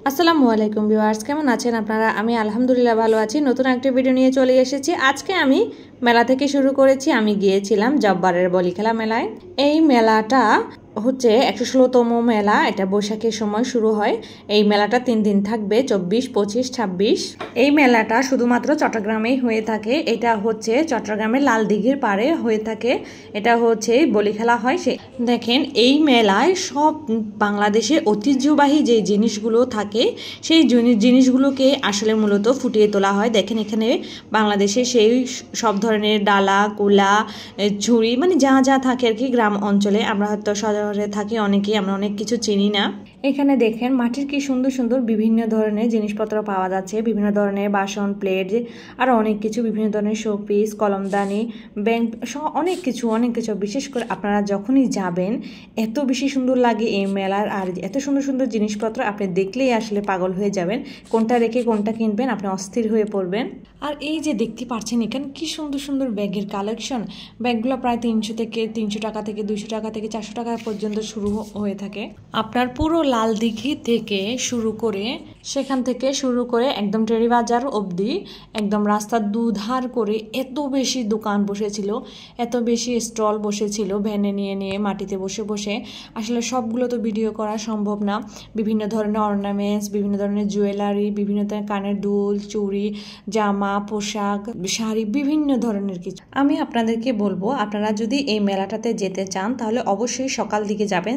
আসসালামু আলাইকুম ভিউয়ার্স, কেমন আছেন আপনারা? আমি আলহামদুলিল্লাহ ভালো আছি। নতুন একটা ভিডিও নিয়ে চলে এসেছি। আজকে আমি মেলা থেকে শুরু করেছি। আমি গিয়েছিলাম জব্বারের বলিখেলা মেলায়। এই মেলাটা হচ্ছে 116তম মেলা। এটা বৈশাখের সময় শুরু হয়। এই মেলাটা 3 দিন থাকবে, 24, 25, 26। এই মেলাটা শুধুমাত্র চট্টগ্রামেই হয়ে থাকে। এটা হচ্ছে চট্টগ্রামের লালদিঘির পাড়ে হয়ে থাকে। এটা হচ্ছে বলিখেলা হয়। দেখেন, এই মেলায় সব বাংলাদেশের ঐতিহ্যবাহী যে জিনিসগুলো থাকে সেই জিনিসগুলোকে আসলে মূলত ফুটিয়ে তোলা হয়। দেখেন, এখানে বাংলাদেশে সেই সব ধরনের ডালা, কুলা, ঝুড়ি, মানে যা যা থাকে আর কি। গ্রাম অঞ্চলে আমরা হয়তো শহরে থাকি অনেকেই, আমরা অনেক কিছু চিনি না। এখানে দেখেন মাটির কি সুন্দর সুন্দর বিভিন্ন ধরনের জিনিসপত্র পাওয়া যাচ্ছে। বিভিন্ন ধরনের বাসন, প্লেট, আর অনেক কিছু, বিভিন্ন ধরনের শোপিস, কলমদানি, ব্যাংক, অনেক কিছু। বিশেষ করে আপনারা যখনই যাবেন এত বেশি সুন্দর লাগে এই মেলার। আর এত সুন্দর সুন্দর জিনিসপত্র আপনি দেখলেই আসলে পাগল হয়ে যাবেন। কোনটা রেখে কোনটা কিনবেন আপনি অস্থির হয়ে পড়বেন। আর এই যে দেখতে পাচ্ছেন এখানে কি সুন্দর সুন্দর ব্যাগের কালেকশন। ব্যাগগুলো প্রায় 300 টাকা থেকে 200 টাকা থেকে 400 টাকা পর্যন্ত শুরু হয়ে থাকে। আপনার পুরো লালদিঘি থেকে শুরু করে, সেখান থেকে শুরু করে একদম টেরিবাজার অবধি, একদম রাস্তার দুধার করে এত বেশি দোকান বসেছিল, এত বেশি স্টল বসেছিল ভ্যানে নিয়ে নিয়ে, মাটিতে বসে বসে। আসলে সবগুলো তো ভিডিও করা সম্ভব না। বিভিন্ন ধরনের অর্নামেন্টস, বিভিন্ন ধরনের জুয়েলারি, বিভিন্ন ধরনের কানের দুল, চুড়ি, জামা, পোশাক, শাড়ি, বিভিন্ন ধরনের কিছু। আমি আপনাদেরকে বলবো, আপনারা যদি এই মেলাটাতে যেতে চান তাহলে অবশ্যই সকাল দিকে যাবেন,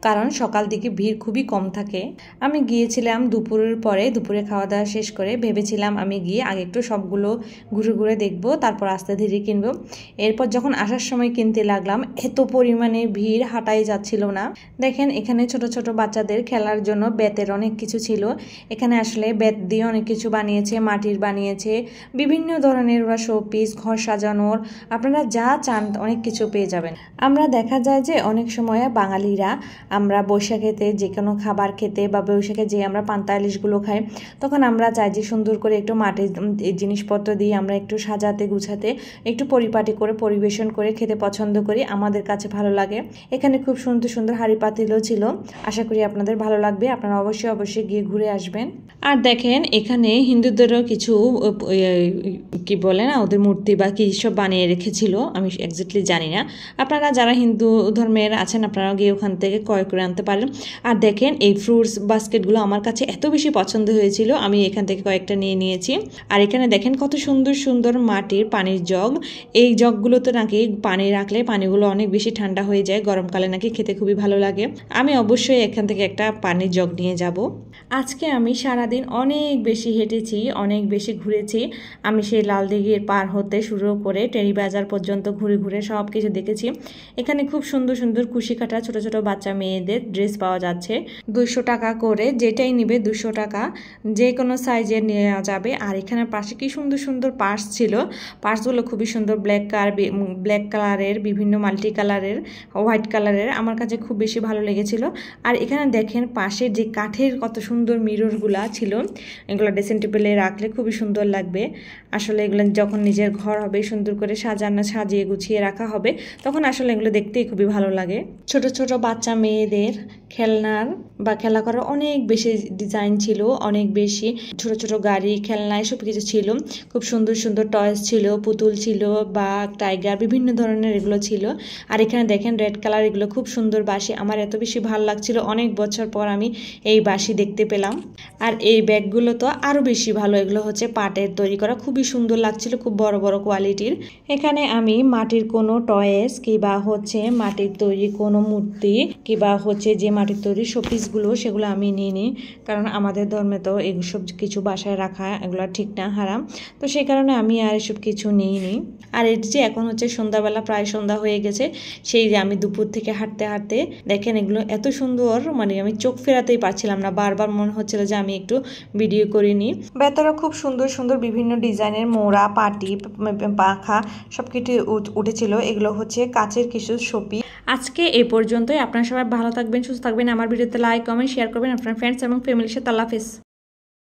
কারণ সকাল দিকে ভিড় খুবই কম থাকে। আমি গিয়েছিলাম দুপুরের পরে, দুপুরে খাওয়া দাওয়া শেষ করে ভেবেছিলাম আমি গিয়ে আগে একটু সবগুলো ঘুরে ঘুরে দেখবো, তারপর আস্তে ধীরে কিনবো। এরপর যখন আসার সময় কিনতে লাগলাম, এত পরিমাণে ভিড়, হাঁটাই যাচ্ছিল না। দেখেন, এখানে ছোট ছোট বাচ্চাদের খেলার জন্য বেতের অনেক কিছু ছিল। এখানে আসলে বেত দিয়ে অনেক কিছু বানিয়েছে, মাটির বানিয়েছে, বিভিন্ন ধরনের ওরা শোপিস, ঘর সাজানোর, আপনারা যা চান অনেক কিছু পেয়ে যাবেন। আমরা দেখা যায় যে অনেক সময় বাঙালিরা আমরা বৈশাখেতে যে কোনো খাবার খেতে বা বৈশাখে যে আমরা পান্তা ইলিশগুলো খাই, তখন আমরা চাই যে সুন্দর করে একটু মাটির জিনিসপত্র দিয়ে আমরা একটু সাজাতে গুছাতে, একটু পরিপাটি করে পরিবেশন করে খেতে পছন্দ করি। আমাদের কাছে ভালো লাগে। এখানে খুব সুন্দর সুন্দর হাঁড়ি পাতিলও ছিল। আশা করি আপনাদের ভালো লাগবে। আপনারা অবশ্যই গিয়ে ঘুরে আসবেন। আর দেখেন, এখানে হিন্দুদেরও কিছু কি বলে না, ওদের মূর্তি বা কি সব বানিয়ে রেখেছিল, আমি এক্স্যাক্টলি জানি না। আপনারা যারা হিন্দু ধর্মের আছেন আপনারা গিয়ে ওখান থেকে ক্রয় করে আনতে পারেন। আর দেখেন, এই ফ্রুটস বাস্কেটগুলো আমার কাছে এত বেশি পছন্দ হয়েছিল, আমি এখান থেকে কয়েকটা নিয়ে নিয়েছি। আর এখানে দেখেন কত সুন্দর সুন্দর মাটির পানির জগ। এই জগগুলোতে নাকি পানি রাখলে পানিগুলো অনেক বেশি ঠান্ডা হয়ে যায়, গরমকালে নাকি খেতে খুবই ভালো লাগে। আমি অবশ্যই এখান থেকে একটা পানির জগ নিয়ে যাব। আজকে আমি সারাদিন অনেক বেশি হেঁটেছি, অনেক বেশি ঘুরেছি। আমি সেই লালদিঘির পার হতে শুরু করে টেরিবাজার পর্যন্ত ঘুরে ঘুরে সব কিছু দেখেছি। এখানে খুব সুন্দর সুন্দর কুশি কাটা ছোট ছোট বাচ্চা মেয়েদের ড্রেস পাওয়া যাচ্ছে। 200 টাকা করে, যেটাই নিবে 200 টাকা, যে কোনো সাইজের নেওয়া যাবে। আর এখানে পাশে কি সুন্দর সুন্দর পার্স ছিল। পার্সগুলো খুবই সুন্দর, ব্ল্যাক কালারের, বিভিন্ন মাল্টি কালারের, হোয়াইট কালারের। আমার কাছে খুব বেশি ভালো লেগেছিল। আর এখানে দেখেন পাশে যে কাঠের কত সুন্দর মিররগুলা ছিল, এগুলো ড্রেসিং টেবিলে রাখলে খুবই সুন্দর লাগবে। আসলে এগুলো যখন নিজের ঘর হবে, সুন্দর করে সাজিয়ে গুছিয়ে রাখা হবে, তখন আসলে এগুলো দেখতেই খুবই ভালো লাগে। ছোট ছোট বাচ্চা মেয়েদের খেলনার বা খেলা করার অনেক বেশি ডিজাইন ছিল, অনেক বেশি ছোট ছোট গাড়ি, খেলনা, এসব কিছু ছিল। খুব সুন্দর সুন্দর টয়েস ছিল, পুতুল ছিল, বা টাইগার, বিভিন্ন ধরনের এগুলো ছিল। আর এখানে দেখেন রেড কালার, এগুলো খুব সুন্দর বাঁশি। আমার এত বেশি ভালো লাগছিল, অনেক বছর পর আমি এই বাঁশি দেখতে পেলাম। আর এই ব্যাগগুলো তো আরো বেশি ভালো, এগুলো হচ্ছে পাটের তৈরি করা, খুবই সুন্দর লাগছিল, খুব বড় বড় কোয়ালিটির। এখানে আমি মাটির কোনো টয়েস কিংবা হচ্ছে মাটির তৈরি কোনো মূর্তি কিংবা হচ্ছে যে মাটির তৈরি শোপিসগুলো, সেগুলো আমি নিইনি, কারণ আমাদের ধর্মে তো এইসব কিছু বাসায় রাখা এগুলো ঠিক না, হারাম। তো সেই কারণে আমি আর এসব কিছু নিইনি। আর এই যে এখন হচ্ছে সন্ধ্যাবেলা, প্রায় সন্ধ্যা হয়ে গেছে, সেই যে আমি দুপুর থেকে হাঁটতে হাঁটতে, দেখেন এগুলো এত সুন্দর, মানে আমি চোখ ফেরাতেই পারছিলাম না, বারবার মনে হচ্ছিল যে আমি একটু ভিডিও করিনি। ভেতরে খুব সুন্দর সুন্দর বিভিন্ন ডিজাইনের মোড়া, পাটি, পাখা সবকিছু উঠেছিল। এগুলো হচ্ছে কাচের কিছু শোপিস। আজকে এই পর্যন্তই। আপনারা সবাই ভালো থাকবেন, সুস্থ থাকবেন। আমার ভিডিওতে লাইক, কমেন্ট, শেয়ার করবেন আপনার ফ্রেন্ডস এবং ফ্যামিলির সাথে। আল্লাহ হাফেজ।